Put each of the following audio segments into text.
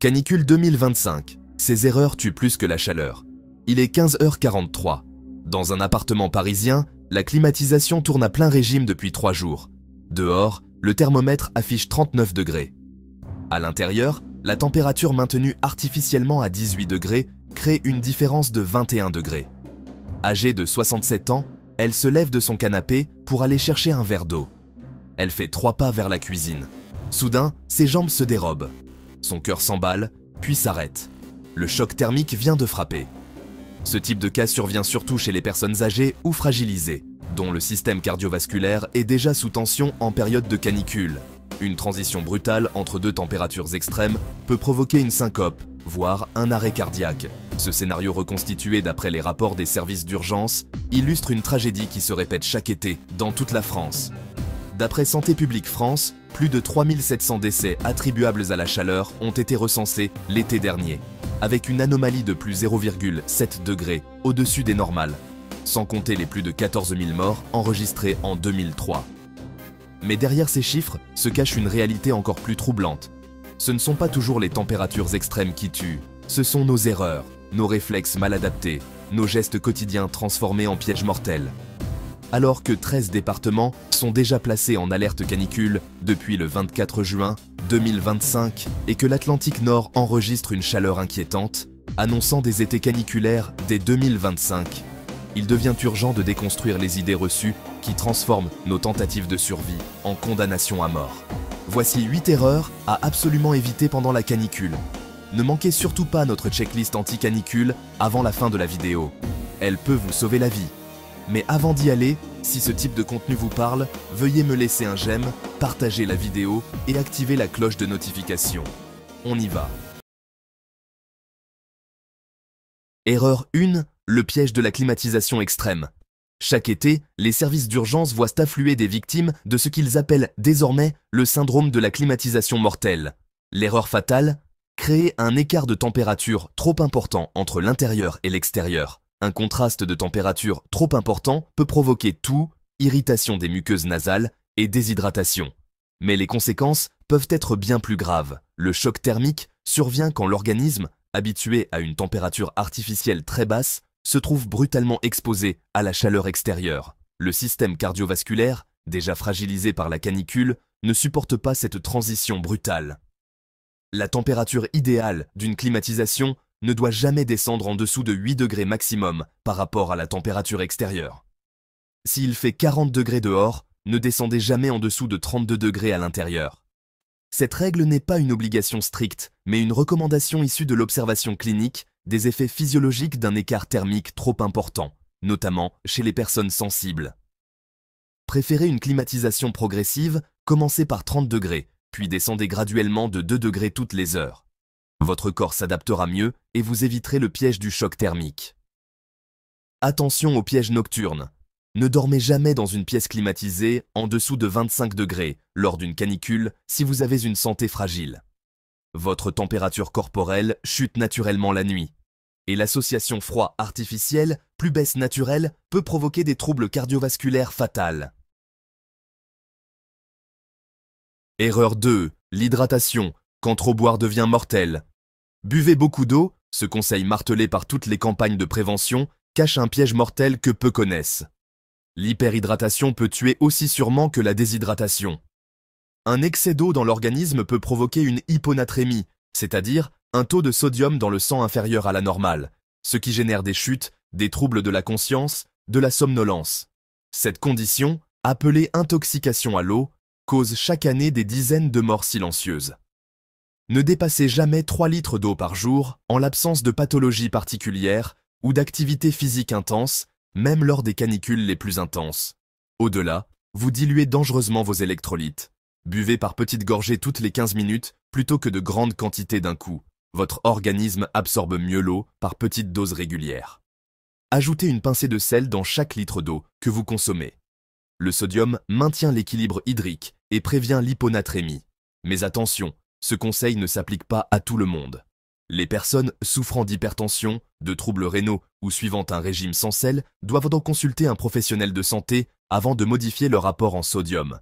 Canicule 2025. Ces erreurs tuent plus que la chaleur. Il est 15h43. Dans un appartement parisien, la climatisation tourne à plein régime depuis 3 jours. Dehors, le thermomètre affiche 39 degrés. À l'intérieur, la température maintenue artificiellement à 18 degrés crée une différence de 21 degrés. Âgée de 67 ans, elle se lève de son canapé pour aller chercher un verre d'eau. Elle fait 3 pas vers la cuisine. Soudain, ses jambes se dérobent. Son cœur s'emballe, puis s'arrête. Le choc thermique vient de frapper. Ce type de cas survient surtout chez les personnes âgées ou fragilisées, dont le système cardiovasculaire est déjà sous tension en période de canicule. Une transition brutale entre deux températures extrêmes peut provoquer une syncope, voire un arrêt cardiaque. Ce scénario reconstitué d'après les rapports des services d'urgence illustre une tragédie qui se répète chaque été dans toute la France. D'après Santé publique France, plus de 3700 décès attribuables à la chaleur ont été recensés l'été dernier, avec une anomalie de plus 0,7 degrés au-dessus des normales, sans compter les plus de 14 000 morts enregistrés en 2003. Mais derrière ces chiffres se cache une réalité encore plus troublante. Ce ne sont pas toujours les températures extrêmes qui tuent, ce sont nos erreurs, nos réflexes mal adaptés, nos gestes quotidiens transformés en pièges mortels. Alors que 13 départements sont déjà placés en alerte canicule depuis le 24 juin 2025 et que l'Atlantique Nord enregistre une chaleur inquiétante, annonçant des étés caniculaires dès 2025, il devient urgent de déconstruire les idées reçues qui transforment nos tentatives de survie en condamnation à mort. Voici 8 erreurs à absolument éviter pendant la canicule. Ne manquez surtout pas notre checklist anti-canicule avant la fin de la vidéo. Elle peut vous sauver la vie. Mais avant d'y aller, si ce type de contenu vous parle, veuillez me laisser un j'aime, partager la vidéo et activer la cloche de notification. On y va. Erreur 1, le piège de la climatisation extrême. Chaque été, les services d'urgence voient affluer des victimes de ce qu'ils appellent désormais le syndrome de la climatisation mortelle. L'erreur fatale, créer un écart de température trop important entre l'intérieur et l'extérieur. Un contraste de température trop important peut provoquer toux, irritation des muqueuses nasales et déshydratation. Mais les conséquences peuvent être bien plus graves. Le choc thermique survient quand l'organisme, habitué à une température artificielle très basse, se trouve brutalement exposé à la chaleur extérieure. Le système cardiovasculaire, déjà fragilisé par la canicule, ne supporte pas cette transition brutale. La température idéale d'une climatisation ne doit jamais descendre en dessous de 8 degrés maximum par rapport à la température extérieure. S'il fait 40 degrés dehors, ne descendez jamais en dessous de 32 degrés à l'intérieur. Cette règle n'est pas une obligation stricte, mais une recommandation issue de l'observation clinique des effets physiologiques d'un écart thermique trop important, notamment chez les personnes sensibles. Préférez une climatisation progressive, commencez par 30 degrés, puis descendez graduellement de 2 degrés toutes les heures. Votre corps s'adaptera mieux et vous éviterez le piège du choc thermique. Attention au piège nocturne. Ne dormez jamais dans une pièce climatisée en dessous de 25 degrés lors d'une canicule si vous avez une santé fragile. Votre température corporelle chute naturellement la nuit. Et l'association froid artificiel plus baisse naturelle peut provoquer des troubles cardiovasculaires fatals. Erreur 2. L'hydratation, quand trop boire devient mortel. Buvez beaucoup d'eau, ce conseil martelé par toutes les campagnes de prévention cache un piège mortel que peu connaissent. L'hyperhydratation peut tuer aussi sûrement que la déshydratation. Un excès d'eau dans l'organisme peut provoquer une hyponatrémie, c'est-à-dire un taux de sodium dans le sang inférieur à la normale, ce qui génère des chutes, des troubles de la conscience, de la somnolence. Cette condition, appelée intoxication à l'eau, cause chaque année des dizaines de morts silencieuses. Ne dépassez jamais 3 litres d'eau par jour en l'absence de pathologies particulières ou d'activités physiques intenses, même lors des canicules les plus intenses. Au-delà, vous diluez dangereusement vos électrolytes. Buvez par petites gorgées toutes les 15 minutes plutôt que de grandes quantités d'un coup. Votre organisme absorbe mieux l'eau par petites doses régulières. Ajoutez une pincée de sel dans chaque litre d'eau que vous consommez. Le sodium maintient l'équilibre hydrique et prévient l'hyponatrémie. Mais attention, ce conseil ne s'applique pas à tout le monde. Les personnes souffrant d'hypertension, de troubles rénaux ou suivant un régime sans sel doivent donc consulter un professionnel de santé avant de modifier leur apport en sodium.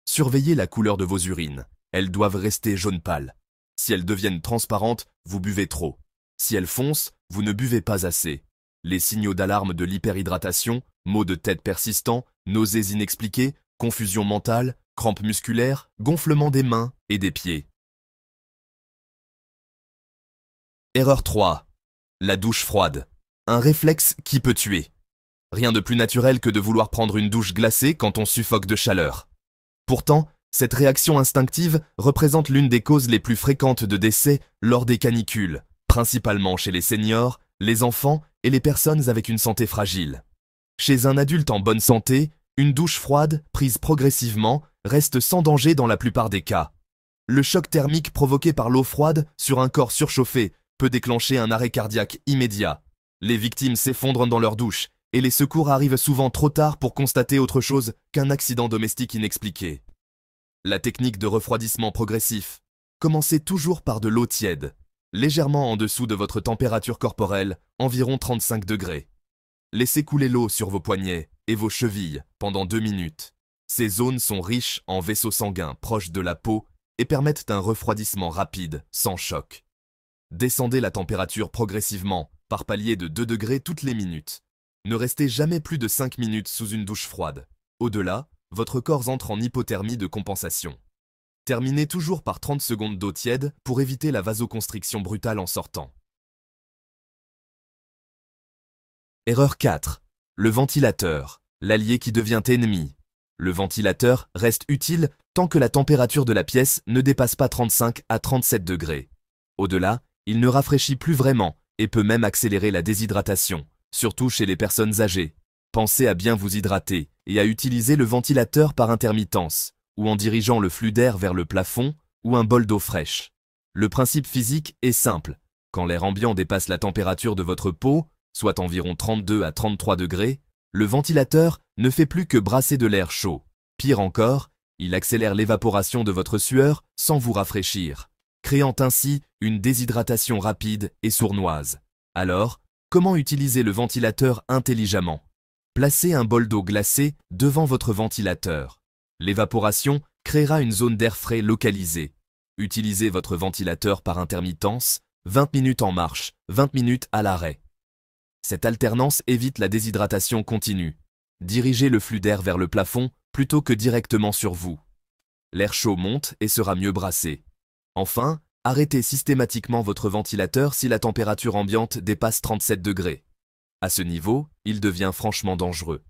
Surveillez la couleur de vos urines. Elles doivent rester jaune pâle. Si elles deviennent transparentes, vous buvez trop. Si elles foncent, vous ne buvez pas assez. Les signaux d'alarme de l'hyperhydratation, maux de tête persistants, nausées inexpliquées, confusion mentale, crampes musculaires, gonflement des mains et des pieds. Erreur 3. La douche froide. Un réflexe qui peut tuer. Rien de plus naturel que de vouloir prendre une douche glacée quand on suffoque de chaleur. Pourtant, cette réaction instinctive représente l'une des causes les plus fréquentes de décès lors des canicules, principalement chez les seniors, les enfants et les personnes avec une santé fragile. Chez un adulte en bonne santé, une douche froide, prise progressivement, reste sans danger dans la plupart des cas. Le choc thermique provoqué par l'eau froide sur un corps surchauffé peut déclencher un arrêt cardiaque immédiat. Les victimes s'effondrent dans leur douche et les secours arrivent souvent trop tard pour constater autre chose qu'un accident domestique inexpliqué. La technique de refroidissement progressif. Commencez toujours par de l'eau tiède, légèrement en dessous de votre température corporelle, environ 35 degrés. Laissez couler l'eau sur vos poignets et vos chevilles pendant 2 minutes. Ces zones sont riches en vaisseaux sanguins proches de la peau et permettent un refroidissement rapide, sans choc. Descendez la température progressivement, par paliers de 2 degrés toutes les minutes. Ne restez jamais plus de 5 minutes sous une douche froide. Au-delà, votre corps entre en hypothermie de compensation. Terminez toujours par 30 secondes d'eau tiède pour éviter la vasoconstriction brutale en sortant. Erreur 4. Le ventilateur, l'allié qui devient ennemi. Le ventilateur reste utile tant que la température de la pièce ne dépasse pas 35 à 37 degrés. Au-delà, il ne rafraîchit plus vraiment et peut même accélérer la déshydratation, surtout chez les personnes âgées. Pensez à bien vous hydrater et à utiliser le ventilateur par intermittence, ou en dirigeant le flux d'air vers le plafond ou un bol d'eau fraîche. Le principe physique est simple. Quand l'air ambiant dépasse la température de votre peau, soit environ 32 à 33 degrés, le ventilateur ne fait plus que brasser de l'air chaud. Pire encore, il accélère l'évaporation de votre sueur sans vous rafraîchir, créant ainsi une déshydratation rapide et sournoise. Alors, comment utiliser le ventilateur intelligemment? Placez un bol d'eau glacée devant votre ventilateur. L'évaporation créera une zone d'air frais localisée. Utilisez votre ventilateur par intermittence, 20 minutes en marche, 20 minutes à l'arrêt. Cette alternance évite la déshydratation continue. Dirigez le flux d'air vers le plafond plutôt que directement sur vous. L'air chaud monte et sera mieux brassé. Enfin, arrêtez systématiquement votre ventilateur si la température ambiante dépasse 37 degrés. À ce niveau, il devient franchement dangereux.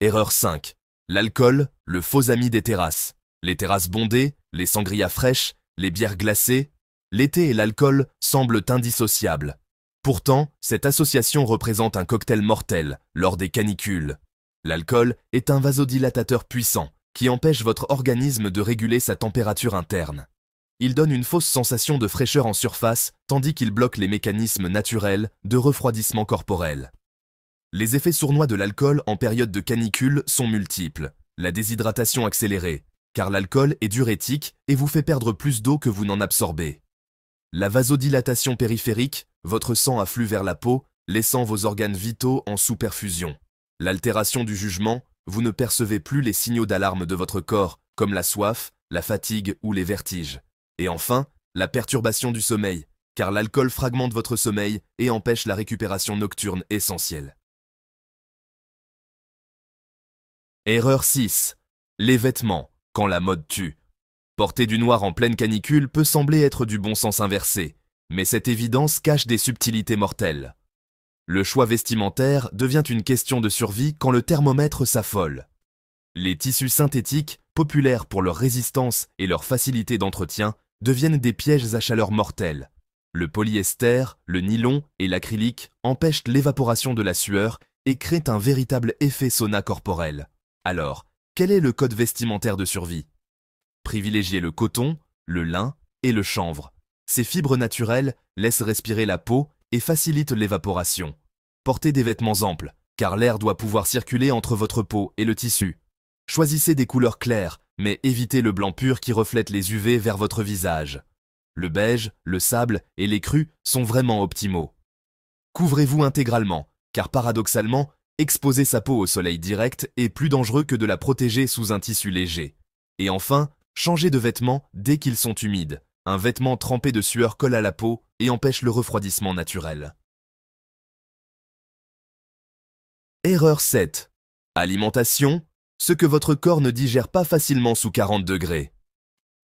Erreur 5. L'alcool, le faux ami des terrasses. Les terrasses bondées, les sangrias fraîches, les bières glacées. L'été et l'alcool semblent indissociables. Pourtant, cette association représente un cocktail mortel lors des canicules. L'alcool est un vasodilatateur puissant qui empêche votre organisme de réguler sa température interne. Il donne une fausse sensation de fraîcheur en surface, tandis qu'il bloque les mécanismes naturels de refroidissement corporel. Les effets sournois de l'alcool en période de canicule sont multiples. La déshydratation accélérée, car l'alcool est diurétique et vous fait perdre plus d'eau que vous n'en absorbez. La vasodilatation périphérique, votre sang afflue vers la peau, laissant vos organes vitaux en sous-perfusion. L'altération du jugement, vous ne percevez plus les signaux d'alarme de votre corps, comme la soif, la fatigue ou les vertiges. Et enfin, la perturbation du sommeil, car l'alcool fragmente votre sommeil et empêche la récupération nocturne essentielle. Erreur 6. Les vêtements, quand la mode tue. Porter du noir en pleine canicule peut sembler être du bon sens inversé, mais cette évidence cache des subtilités mortelles. Le choix vestimentaire devient une question de survie quand le thermomètre s'affole. Les tissus synthétiques, populaires pour leur résistance et leur facilité d'entretien, deviennent des pièges à chaleur mortels. Le polyester, le nylon et l'acrylique empêchent l'évaporation de la sueur et créent un véritable effet sauna corporel. Alors, quel est le code vestimentaire de survie? Privilégiez le coton, le lin et le chanvre. Ces fibres naturelles laissent respirer la peau et facilitent l'évaporation. Portez des vêtements amples, car l'air doit pouvoir circuler entre votre peau et le tissu. Choisissez des couleurs claires, mais évitez le blanc pur qui reflète les UV vers votre visage. Le beige, le sable et les crus sont vraiment optimaux. Couvrez-vous intégralement, car paradoxalement, exposer sa peau au soleil direct est plus dangereux que de la protéger sous un tissu léger. Et enfin, changez de vêtements dès qu'ils sont humides. Un vêtement trempé de sueur colle à la peau et empêche le refroidissement naturel. Erreur 7. Alimentation, ce que votre corps ne digère pas facilement sous 40 degrés.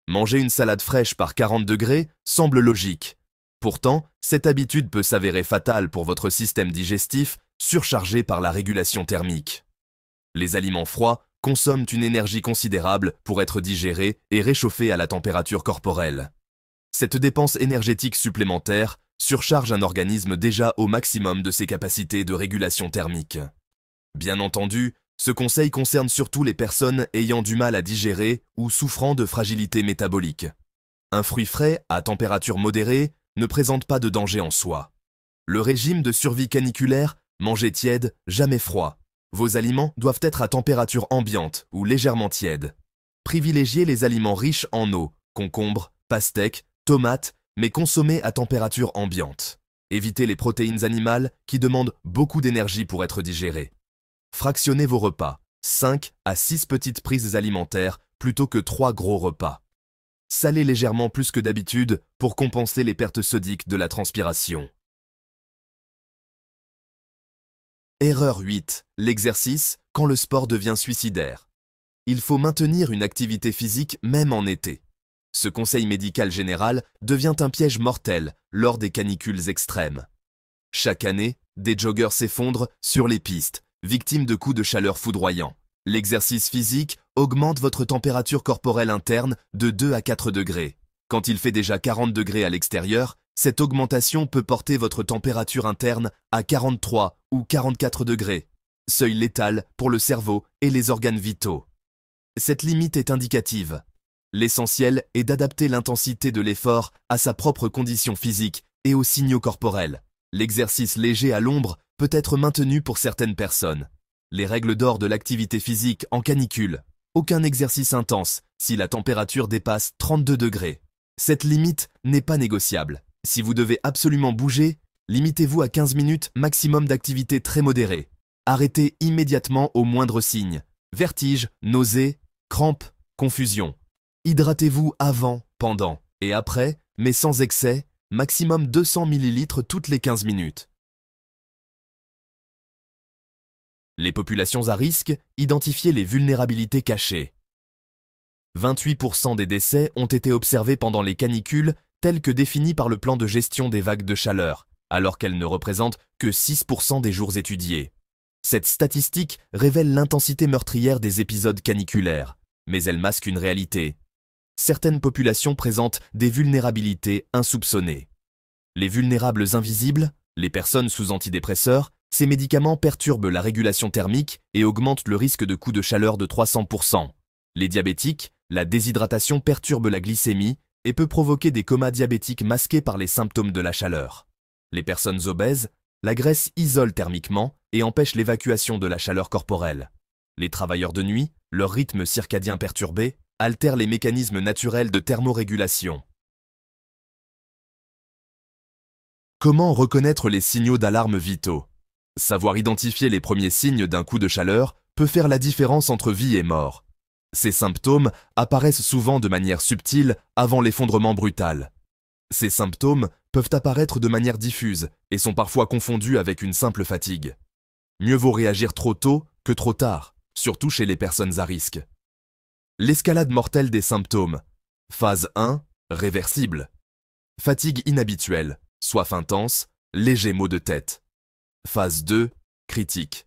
Manger une salade fraîche par 40 degrés semble logique. Pourtant, cette habitude peut s'avérer fatale pour votre système digestif, surchargé par la régulation thermique. Les aliments froids consomment une énergie considérable pour être digérés et réchauffés à la température corporelle. Cette dépense énergétique supplémentaire surcharge un organisme déjà au maximum de ses capacités de régulation thermique. Bien entendu, ce conseil concerne surtout les personnes ayant du mal à digérer ou souffrant de fragilité métabolique. Un fruit frais à température modérée ne présente pas de danger en soi. Le régime de survie caniculaire, manger tiède, jamais froid. Vos aliments doivent être à température ambiante ou légèrement tiède. Privilégiez les aliments riches en eau, concombres, pastèques, tomates, mais consommés à température ambiante. Évitez les protéines animales qui demandent beaucoup d'énergie pour être digérées. Fractionnez vos repas, 5 à 6 petites prises alimentaires plutôt que 3 gros repas. Salez légèrement plus que d'habitude pour compenser les pertes sodiques de la transpiration. Erreur 8. L'exercice quand le sport devient suicidaire. Il faut maintenir une activité physique même en été. Ce conseil médical général devient un piège mortel lors des canicules extrêmes. Chaque année, des joggeurs s'effondrent sur les pistes, victimes de coups de chaleur foudroyants. L'exercice physique augmente votre température corporelle interne de 2 à 4 degrés. Quand il fait déjà 40 degrés à l'extérieur, cette augmentation peut porter votre température interne à 43 ou 44 degrés. Seuil létal pour le cerveau et les organes vitaux. Cette limite est indicative. L'essentiel est d'adapter l'intensité de l'effort à sa propre condition physique et aux signaux corporels. L'exercice léger à l'ombre peut être maintenu pour certaines personnes. Les règles d'or de l'activité physique en canicule. Aucun exercice intense si la température dépasse 32 degrés. Cette limite n'est pas négociable. Si vous devez absolument bouger, limitez-vous à 15 minutes maximum d'activité très modérée. Arrêtez immédiatement au moindre signe. Vertige, nausées, crampes, confusion. Hydratez-vous avant, pendant et après, mais sans excès, maximum 200 ml toutes les 15 minutes. Les populations à risque, identifiez les vulnérabilités cachées. 28% des décès ont été observés pendant les canicules telles que définies par le plan de gestion des vagues de chaleur, alors qu'elles ne représentent que 6% des jours étudiés. Cette statistique révèle l'intensité meurtrière des épisodes caniculaires, mais elle masque une réalité. Certaines populations présentent des vulnérabilités insoupçonnées. Les vulnérables invisibles, les personnes sous antidépresseurs, ces médicaments perturbent la régulation thermique et augmentent le risque de coups de chaleur de 300%. Les diabétiques, la déshydratation perturbe la glycémie et peut provoquer des comas diabétiques masqués par les symptômes de la chaleur. Les personnes obèses, la graisse isole thermiquement et empêche l'évacuation de la chaleur corporelle. Les travailleurs de nuit, leur rythme circadien perturbé, altèrent les mécanismes naturels de thermorégulation. Comment reconnaître les signaux d'alarme vitaux? Savoir identifier les premiers signes d'un coup de chaleur peut faire la différence entre vie et mort. Ces symptômes apparaissent souvent de manière subtile avant l'effondrement brutal. Ces symptômes peuvent apparaître de manière diffuse et sont parfois confondus avec une simple fatigue. Mieux vaut réagir trop tôt que trop tard, surtout chez les personnes à risque. L'escalade mortelle des symptômes. Phase 1, réversible. Fatigue inhabituelle, soif intense, léger maux de tête. Phase 2, critique.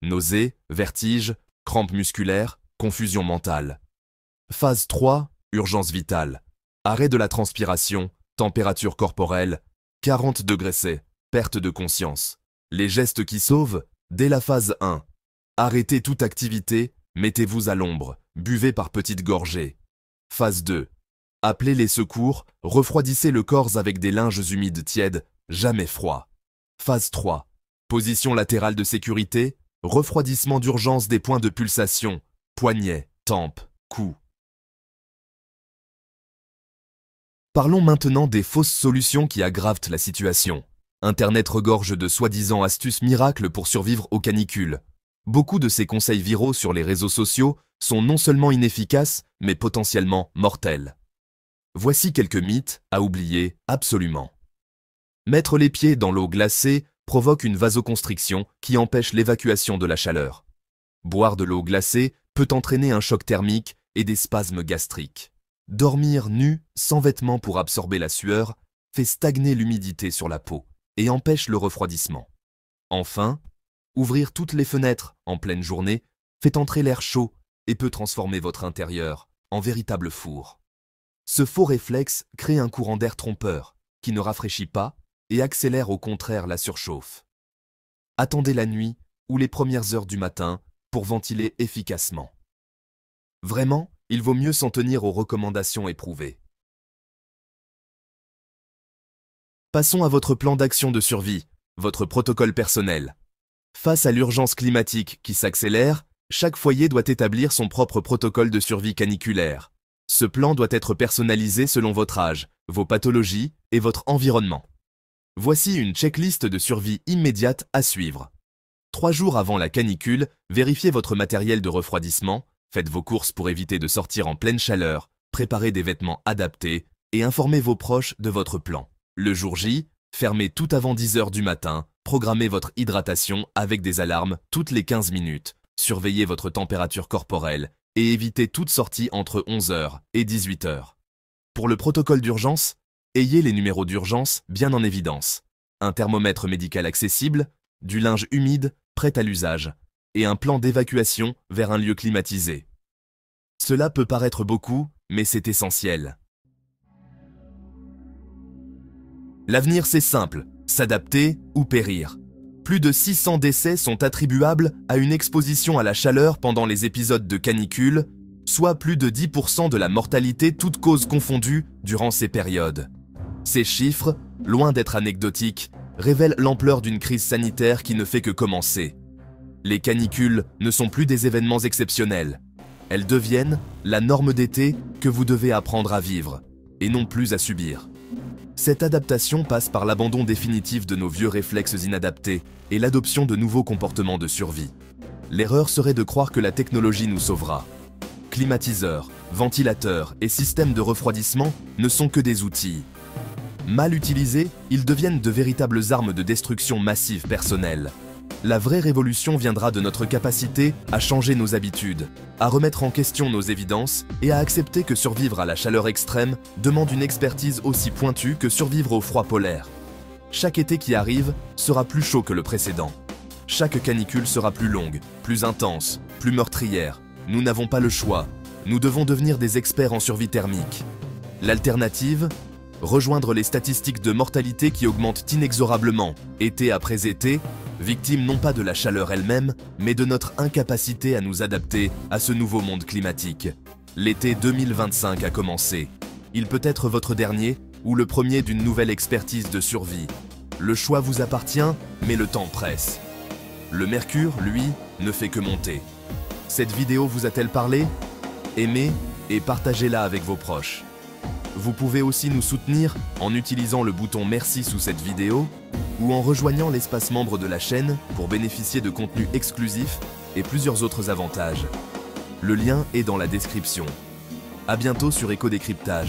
Nausées, vertiges, crampes musculaires, confusion mentale. Phase 3, urgence vitale. Arrêt de la transpiration, température corporelle, 40 degrés C, perte de conscience. Les gestes qui sauvent, dès la phase 1. Arrêtez toute activité, mettez-vous à l'ombre, buvez par petites gorgées. Phase 2. Appelez les secours, refroidissez le corps avec des linges humides tièdes, jamais froids. Phase 3. Position latérale de sécurité, refroidissement d'urgence des points de pulsation, poignets, tempes, cou. Parlons maintenant des fausses solutions qui aggravent la situation. Internet regorge de soi-disant astuces miracles pour survivre aux canicules. Beaucoup de ces conseils viraux sur les réseaux sociaux sont non seulement inefficaces, mais potentiellement mortels. Voici quelques mythes à oublier absolument. Mettre les pieds dans l'eau glacée provoque une vasoconstriction qui empêche l'évacuation de la chaleur. Boire de l'eau glacée peut entraîner un choc thermique et des spasmes gastriques. Dormir nu, sans vêtements pour absorber la sueur, fait stagner l'humidité sur la peau et empêche le refroidissement. Enfin, ouvrir toutes les fenêtres en pleine journée fait entrer l'air chaud et peut transformer votre intérieur en véritable four. Ce faux réflexe crée un courant d'air trompeur qui ne rafraîchit pas et accélère au contraire la surchauffe. Attendez la nuit ou les premières heures du matin pour ventiler efficacement. Vraiment, il vaut mieux s'en tenir aux recommandations éprouvées. Passons à votre plan d'action de survie, votre protocole personnel. Face à l'urgence climatique qui s'accélère, chaque foyer doit établir son propre protocole de survie caniculaire. Ce plan doit être personnalisé selon votre âge, vos pathologies et votre environnement. Voici une checklist de survie immédiate à suivre. 3 jours avant la canicule, vérifiez votre matériel de refroidissement, faites vos courses pour éviter de sortir en pleine chaleur, préparez des vêtements adaptés et informez vos proches de votre plan. Le jour J, fermez tout avant 10 h du matin, programmez votre hydratation avec des alarmes toutes les 15 minutes, surveillez votre température corporelle et évitez toute sortie entre 11 h et 18 h. Pour le protocole d'urgence, ayez les numéros d'urgence bien en évidence, un thermomètre médical accessible, du linge humide prêt à l'usage et un plan d'évacuation vers un lieu climatisé. Cela peut paraître beaucoup, mais c'est essentiel. L'avenir c'est simple, s'adapter ou périr. Plus de 600 décès sont attribuables à une exposition à la chaleur pendant les épisodes de canicule, soit plus de 10% de la mortalité toutes causes confondues durant ces périodes. Ces chiffres, loin d'être anecdotiques, révèlent l'ampleur d'une crise sanitaire qui ne fait que commencer. Les canicules ne sont plus des événements exceptionnels. Elles deviennent la norme d'été que vous devez apprendre à vivre, et non plus à subir. Cette adaptation passe par l'abandon définitif de nos vieux réflexes inadaptés et l'adoption de nouveaux comportements de survie. L'erreur serait de croire que la technologie nous sauvera. Climatiseurs, ventilateurs et systèmes de refroidissement ne sont que des outils. Mal utilisés, ils deviennent de véritables armes de destruction massive personnelle. La vraie révolution viendra de notre capacité à changer nos habitudes, à remettre en question nos évidences et à accepter que survivre à la chaleur extrême demande une expertise aussi pointue que survivre au froid polaire. Chaque été qui arrive sera plus chaud que le précédent. Chaque canicule sera plus longue, plus intense, plus meurtrière. Nous n'avons pas le choix. Nous devons devenir des experts en survie thermique. L'alternative ? Rejoindre les statistiques de mortalité qui augmentent inexorablement, été après été, victimes non pas de la chaleur elle-même, mais de notre incapacité à nous adapter à ce nouveau monde climatique. L'été 2025 a commencé. Il peut être votre dernier ou le premier d'une nouvelle expertise de survie. Le choix vous appartient, mais le temps presse. Le mercure, lui, ne fait que monter. Cette vidéo vous a-t-elle parlé? Aimez et partagez-la avec vos proches. Vous pouvez aussi nous soutenir en utilisant le bouton merci sous cette vidéo ou en rejoignant l'espace membre de la chaîne pour bénéficier de contenus exclusifs et plusieurs autres avantages. Le lien est dans la description. À bientôt sur Éco Décryptage.